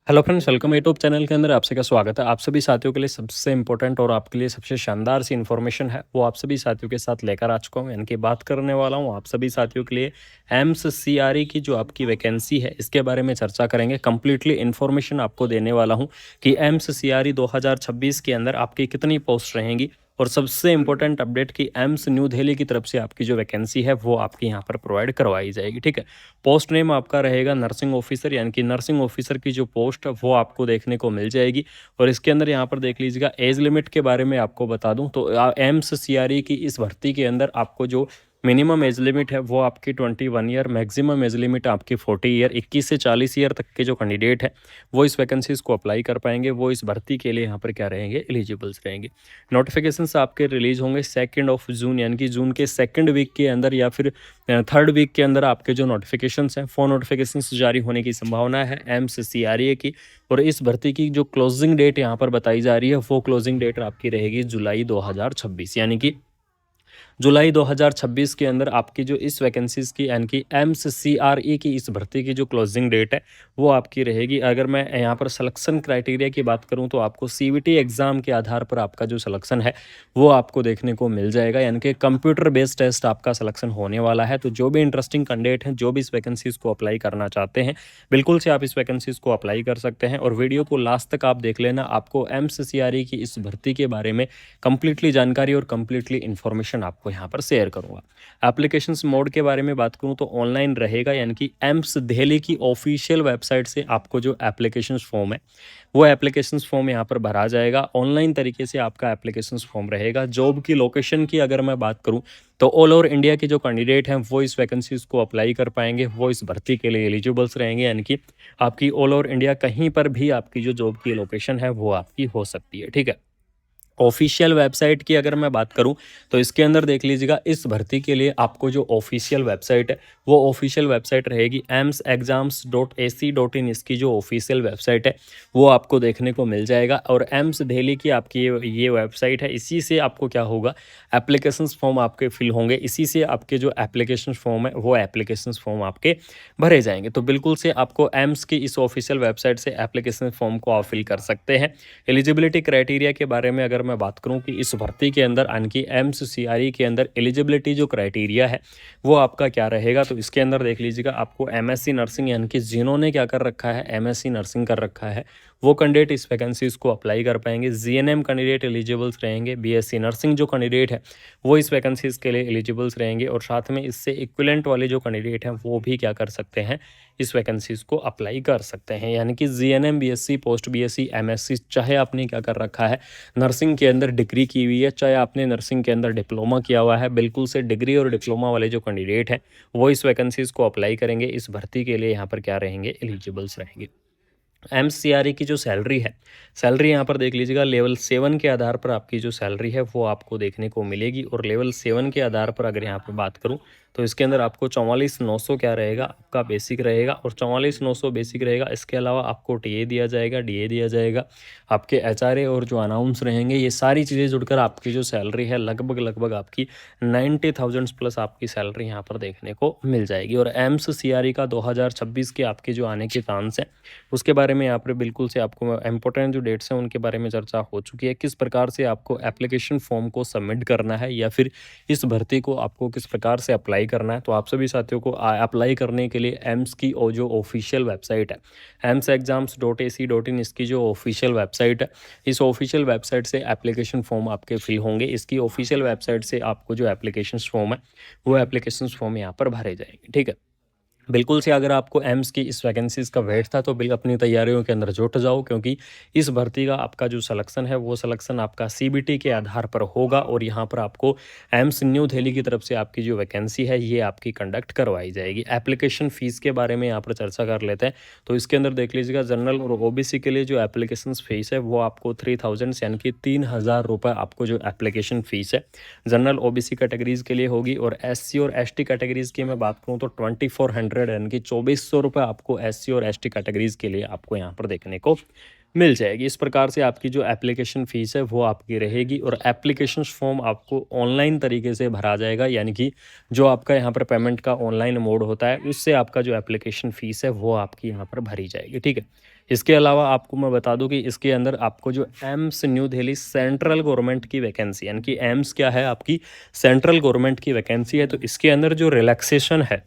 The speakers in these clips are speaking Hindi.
Hello friends, welcome YouTube channel के अंदर आप सभी का स्वागत है। आप सभी साथियों के लिए सबसे इम्पोर्टेंट और आपके लिए सबसे शानदार सी इन्फॉर्मेशन है, वो आप सभी साथियों के साथ लेकर आ चुका हूँ। यानी कि बात करने वाला हूँ आप सभी साथियों के लिए एम्स सीआरई की जो आपकी वैकेंसी है, इसके बारे में चर्चा करेंगे। कंप्लीटली इन्फॉर्मेशन आपको देने वाला हूँ कि एम्स सीआरई 2026 के अंदर आपकी कितनी पोस्ट रहेंगी और सबसे इम्पोर्टेंट अपडेट कि एम्स न्यू दिल्ली की तरफ से आपकी जो वैकेंसी है वो आपकी यहाँ पर प्रोवाइड करवाई जाएगी। ठीक है, पोस्ट नेम आपका रहेगा नर्सिंग ऑफिसर, यानी कि नर्सिंग ऑफिसर की जो पोस्ट है वो आपको देखने को मिल जाएगी। और इसके अंदर यहाँ पर देख लीजिएगा, एज लिमिट के बारे में आपको बता दूं तो एम्स सीआरई की इस भर्ती के अंदर आपको जो मिनिमम एज लिमिट है वो आपकी 21 ईयर, मैक्सिमम एज लिमिट आपकी 40 ईयर। 21 से 40 ईयर तक के जो कैंडिडेट है वो इस वैकेंसीज को अप्लाई कर पाएंगे, वो इस भर्ती के लिए यहाँ पर क्या रहेंगे, एलिजिबल्स रहेंगे। नोटिफिकेशंस आपके रिलीज होंगे 2 यानी कि जून के सेकंड वीक के अंदर या फिर थर्ड वीक के अंदर आपके जो नोटिफिकेशंस हैं, 4 नोटिफिकेशंस जारी होने की संभावना है एम्स सीआरए की। और इस भर्ती की जो क्लोजिंग डेट यहाँ पर बताई जा रही है वो क्लोजिंग डेट आपकी रहेगी जुलाई 2026, यानी कि जुलाई 2026 के अंदर आपकी जो इस वैकेंसीज की यानी कि एम्स सीआरई की इस भर्ती की जो क्लोजिंग डेट है वो आपकी रहेगी। अगर मैं यहाँ पर सिलेक्शन क्राइटेरिया की बात करूँ तो आपको सीवीटी एग्ज़ाम के आधार पर आपका जो सिलेक्शन है वो आपको देखने को मिल जाएगा, यानी कि कंप्यूटर बेस्ड टेस्ट आपका सिलेक्शन होने वाला है। तो जो भी इंटरेस्टिंग कैंडिडेट हैं, जो भी इस वैकेंसीज को अप्लाई करना चाहते हैं, बिल्कुल से आप इस वैकेंसीज को अप्लाई कर सकते हैं। और वीडियो को लास्ट तक आप देख लेना, आपको एम्स सीआरई की इस भर्ती के बारे में कंप्लीटली जानकारी और कंप्लीटली इन्फॉर्मेशन आपको यहाँ पर शेयर करूँगा। एप्लीकेशंस मोड के बारे में बात करूँ तो ऑनलाइन रहेगा, यानी कि एम्स दिल्ली की ऑफिशियल वेबसाइट से आपको जो एप्लीकेशंस फॉर्म है वो एप्लीकेशंस फॉर्म यहाँ पर भरा जाएगा। ऑनलाइन तरीके से आपका एप्लीकेशंस फॉर्म रहेगा। जॉब की लोकेशन की अगर मैं बात करूँ तो ऑल ओवर इंडिया के जो कैंडिडेट हैं वो इस वैकेंसीज को अप्लाई कर पाएंगे, वो इस भर्ती के लिए एलिजिबल्स रहेंगे। यानी कि आपकी ऑल ओवर इंडिया कहीं पर भी आपकी जो जॉब की लोकेशन है वो आपकी हो सकती है। ठीक है, ऑफिशियल वेबसाइट की अगर मैं बात करूं तो इसके अंदर देख लीजिएगा, इस भर्ती के लिए आपको जो ऑफिशियल वेबसाइट है वो ऑफिशियल वेबसाइट रहेगी amsexams.ac.in। इसकी जो ऑफिशियल वेबसाइट है वो आपको देखने को मिल जाएगा। और एम्स दिल्ली की आपकी ये वेबसाइट है, इसी से आपको क्या होगा, एप्लीकेशंस फॉर्म आपके फिल होंगे, इसी से आपके जो एप्लीकेशन फॉर्म है वो एप्लीकेशन फॉर्म आपके भरे जाएंगे। तो बिल्कुल से आपको एम्स की इस ऑफिशियल वेबसाइट से एप्लीकेशन फॉर्म को आप फिल कर सकते हैं। एलिजिबिलिटी क्राइटेरिया के बारे में अगर मैं बात करूं कि इस भर्ती के अंदर यानी कि एम्स सीआरई के अंदर एलिजिबिलिटी जो क्राइटेरिया है वो आपका क्या रहेगा, तो इसके अंदर देख लीजिएगा, आपको एमएससी नर्सिंग यानी कि जिन्होंने क्या कर रखा है, एमएससी नर्सिंग कर रखा है, वो कैंडिडेट इस वैकेंसीज को अप्लाई कर पाएंगे। जीएनएम कैंडिडेट एलिजिबल्स रहेंगे। बीएससी नर्सिंग जो कैंडिडेट है वो इस वैकेंसीज के लिए एलिजिबल्स रहेंगे। और साथ में इससे इक्विवेलेंट वाले जो कैंडिडेट हैं वो भी क्या कर सकते हैं, इस वैकेंसीज को अप्लाई कर सकते हैं। यानी कि GNM, BSc, post BSc, MSc, चाहे आपने क्या कर रखा है, नर्सिंग के अंदर डिग्री की हुई है, चाहे आपने नर्सिंग के अंदर डिप्लोमा किया हुआ है, बिल्कुल से डिग्री और डिप्लोमा वाले जो कैंडिडेट हैं वो इस वैकेंसीज को अप्लाई करेंगे। इस भर्ती के लिए यहाँ पर क्या रहेंगे, एलिजिबल्स रहेंगे। एमसीआरई की जो सैलरी है, सैलरी यहाँ पर देख लीजिएगा, लेवल 7 के आधार पर आपकी जो सैलरी है वो आपको देखने को मिलेगी। और लेवल 7 के आधार पर अगर यहाँ पर बात करूँ तो इसके अंदर आपको 44,900 क्या रहेगा, आपका बेसिक रहेगा। और 44,900 बेसिक रहेगा। इसके अलावा आपको टीए दिया जाएगा, डीए दिया जाएगा, आपके एचआरए और जो अनाउंस रहेंगे, ये सारी चीज़ें जुड़कर आपकी जो सैलरी है लगभग आपकी 90,000 प्लस आपकी सैलरी यहाँ पर देखने को मिल जाएगी। और एम्स सीआरई का 2026 के आपके जो आने के चांस हैं उसके बारे में यहाँ पर बिल्कुल से आपको इंपॉर्टेंट जो डेट्स हैं उनके बारे में चर्चा हो चुकी है। किस प्रकार से आपको एप्लीकेशन फॉर्म को सबमिट करना है या फिर इस भर्ती को आपको किस प्रकार से अप्लाई करना है, तो आप सभी साथियों को अप्लाई करने के लिए एम्स की और जो ऑफिशियल वेबसाइट है amsexams.ac.in, इसकी जो ऑफिशियल वेबसाइट है, इस ऑफिशियल वेबसाइट से एप्लीकेशन फॉर्म आपके फिल होंगे। इसकी ऑफिशियल वेबसाइट से आपको जो एप्लीकेशन फॉर्म है वो एप्लीकेशन फॉर्म यहाँ पर भरे जाएंगे। ठीक है, बिल्कुल से अगर आपको एम्स की इस वैकेंसीज़ का वेट था तो बिल्कुल अपनी तैयारियों के अंदर जुट जाओ, क्योंकि इस भर्ती का आपका जो सिलेक्शन है वो सिलेक्शन आपका सीबीटी के आधार पर होगा। और यहाँ पर आपको एम्स न्यू दिल्ली की तरफ से आपकी जो वैकेंसी है ये आपकी कंडक्ट करवाई जाएगी। एप्लीकेशन फ़ीस के बारे में यहाँ पर चर्चा कर लेते हैं। तो इसके अंदर देख लीजिएगा, जनरल और ओबीसी के लिए जो एप्लीकेशन फ़ीस है वो आपको 3000 यानी कि 3,000 रुपये आपको जो एप्लीकेशन फ़ीस है जनरल ओबीसी कैटेगरीज़ के लिए होगी। और एससी और एसटी कैटेगरीज़ की मैं बात करूँ तो 2400 यानी कि 2400 रुपये आपको एससी और एसटी कैटेगरीज़ के लिए आपको यहाँ पर देखने को मिल जाएगी। इस प्रकार से आपकी जो एप्लीकेशन फ़ीस है वो आपकी रहेगी और एप्लीकेशन फ़ॉर्म आपको ऑनलाइन तरीके से भरा जाएगा, यानी कि जो आपका यहाँ पर पेमेंट का ऑनलाइन मोड होता है उससे आपका जो एप्लीकेशन फ़ीस है वो आपकी यहाँ पर भरी जाएगी, ठीक है। इसके अलावा आपको मैं बता दूं कि इसके अंदर आपको जो AIIMS new Delhi central government की वैकेंसी, यानी कि एम्स क्या है, आपकी सेंट्रल गवर्नमेंट की वैकेंसी है, तो इसके अंदर जो रिलैक्सेशन है,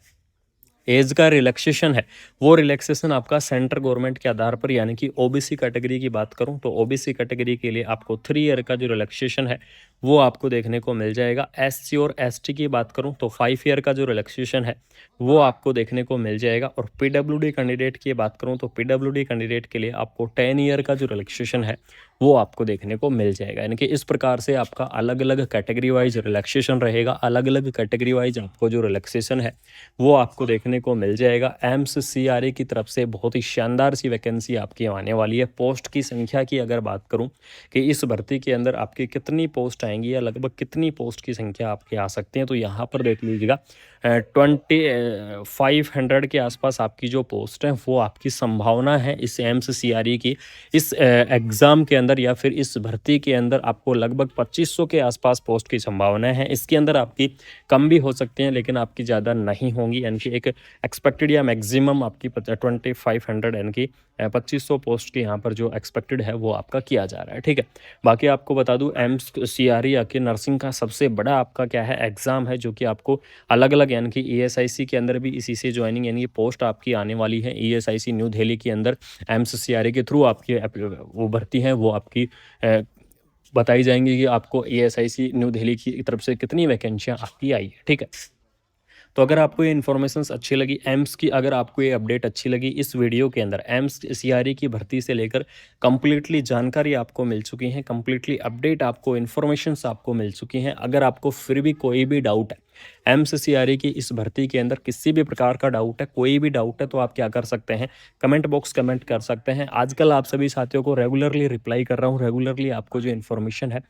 एज का रिलैक्सेशन है, वो रिलैक्सेशन आपका सेंट्रल गवर्नमेंट के आधार पर, यानी कि ओबीसी कैटेगरी की बात करूं तो ओबीसी कैटेगरी के लिए आपको 3 ईयर का जो रिलैक्सेशन है वो आपको देखने को मिल जाएगा। एससी और एसटी की बात करूं तो 5 ईयर का जो रिलैक्सेशन है वो आपको देखने को मिल जाएगा। और पीडब्ल्यूडी कैंडिडेट की बात करूं तो पीडब्ल्यूडी कैंडिडेट के लिए आपको 10 ईयर का जो रिलैक्सेशन है वो आपको देखने को मिल जाएगा। यानी कि इस प्रकार से आपका अलग अलग कैटेगरी वाइज रिलैक्सेशन रहेगा, अलग अलग कैटेगरी वाइज आपको जो रिलैक्सेशन है वो आपको देखने को मिल जाएगा। एम्स सीआरए की तरफ से बहुत ही शानदार सी वैकेंसी आपकी आने वाली है। पोस्ट की संख्या की अगर बात करूं कि इस भर्ती के अंदर आपकी कितनी पोस्ट आएंगी या लगभग कितनी पोस्ट की संख्या आपकी आ सकती है, तो यहाँ पर देख लीजिएगा 2500 के आसपास आपकी जो पोस्ट है वो आपकी संभावना है इस एम्स सीआरई की इस एग्ज़ाम के अंदर या फिर इस भर्ती के अंदर आपको लगभग 2500 के आसपास पोस्ट की संभावना है। इसके अंदर आपकी कम भी हो सकती हैं लेकिन आपकी ज़्यादा नहीं होंगी, यानी कि एक एक्सपेक्टेड या मैक्सिमम आपकी 2500 यानी कि 2500 पोस्ट की यहाँ पर जो एक्सपेक्टेड है वो आपका किया जा रहा है, ठीक है। बाकी आपको बता दूं एम्स सीआरई आके नर्सिंग का सबसे बड़ा आपका क्या है एग्ज़ाम है, जो कि आपको अलग अलग यानी कि ईएसआईसी के अंदर भी इसी से ज्वाइनिंग यानी कि पोस्ट आपकी आने वाली है। ईएसआईसी न्यू दिल्ली के अंदर एम्स सीआरई के थ्रू आपकी वो भर्ती है वो आपकी बताई जाएंगी कि आपको ईएसआईसी न्यू दिल्ली की तरफ से कितनी वैकेंसियाँ आपकी आई है, ठीक है। तो अगर आपको ये इन्फॉर्मेशंस अच्छी लगी एम्स की, अगर आपको ये अपडेट अच्छी लगी इस वीडियो के अंदर एम्स सीआरई की भर्ती से लेकर कंप्लीटली जानकारी आपको मिल चुकी है, कंप्लीटली अपडेट आपको इन्फॉर्मेशंस आपको मिल चुकी हैं। अगर आपको फिर भी कोई भी डाउट है एम्स सीआरई की इस भर्ती के अंदर, किसी भी प्रकार का डाउट है, कोई भी डाउट है, तो आप क्या कर सकते हैं, कमेंट बॉक्स कमेंट कर सकते हैं। आजकल आप सभी साथियों को रेगुलरली रिप्लाई कर रहा हूँ, रेगुलरली आपको जो इन्फॉर्मेशन है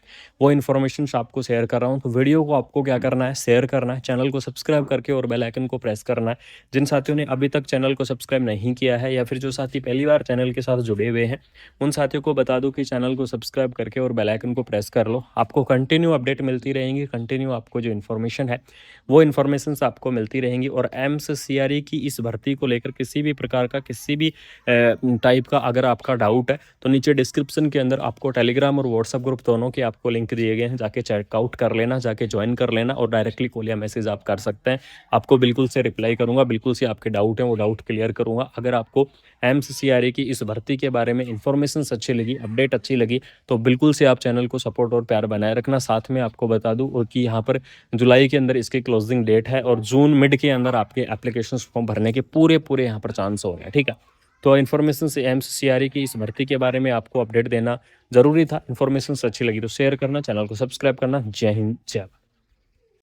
वो इन्फॉर्मेशन आपको शेयर कर रहा हूँ। तो वीडियो को आपको क्या करना है, शेयर करना है, चैनल को सब्सक्राइब करके और बेल आइकन को प्रेस करना है। जिन साथियों ने अभी तक चैनल को सब्सक्राइब नहीं किया है या फिर जो साथी पहली बार चैनल के साथ जुड़े हुए हैं उन साथियों को बता दूं कि चैनल को सब्सक्राइब करके और बेल आइकन को प्रेस कर लो। आपको कंटिन्यू अपडेट मिलती रहेंगी, कंटिन्यू आपको जो इन्फॉर्मेशन है वो इन्फॉर्मेशन आपको मिलती रहेंगी। और एम्स सीआरई की इस भर्ती को लेकर किसी भी प्रकार का किसी भी टाइप का अगर आपका डाउट है तो नीचे डिस्क्रिप्शन के अंदर आपको टेलीग्राम और व्हाट्सएप ग्रुप दोनों के आपको लिंक दिए गए हैं, जाके चेकआउट कर लेना, जाके ज्वाइन कर लेना और डायरेक्टली कॉल या मैसेज आप कर सकते हैं। आपको बिल्कुल से रिप्लाई करूंगा, बिल्कुल से आपके डाउट हैं वो डाउट क्लियर करूंगा। अगर आपको एम्स सीआरई की इस भर्ती के बारे में इन्फॉर्मेशन अच्छी लगी, अपडेट अच्छी लगी, तो बिल्कुल से आप चैनल को सपोर्ट और प्यार बनाए रखना। साथ में आपको बता दूं कि यहाँ पर जुलाई के अंदर इसकी क्लोजिंग डेट है और जून मिड के अंदर आपके एप्लीकेशन फॉर्म भरने के पूरे यहाँ पर चांस हो रहे हैं, ठीक है। तो इन्फॉर्मेशन से एम्स सीआरई की इस भर्ती के बारे में आपको अपडेट देना जरूरी था। इन्फॉर्मेशन अच्छी लगी तो शेयर करना, चैनल को सब्सक्राइब करना। जय हिंद, जय भारत।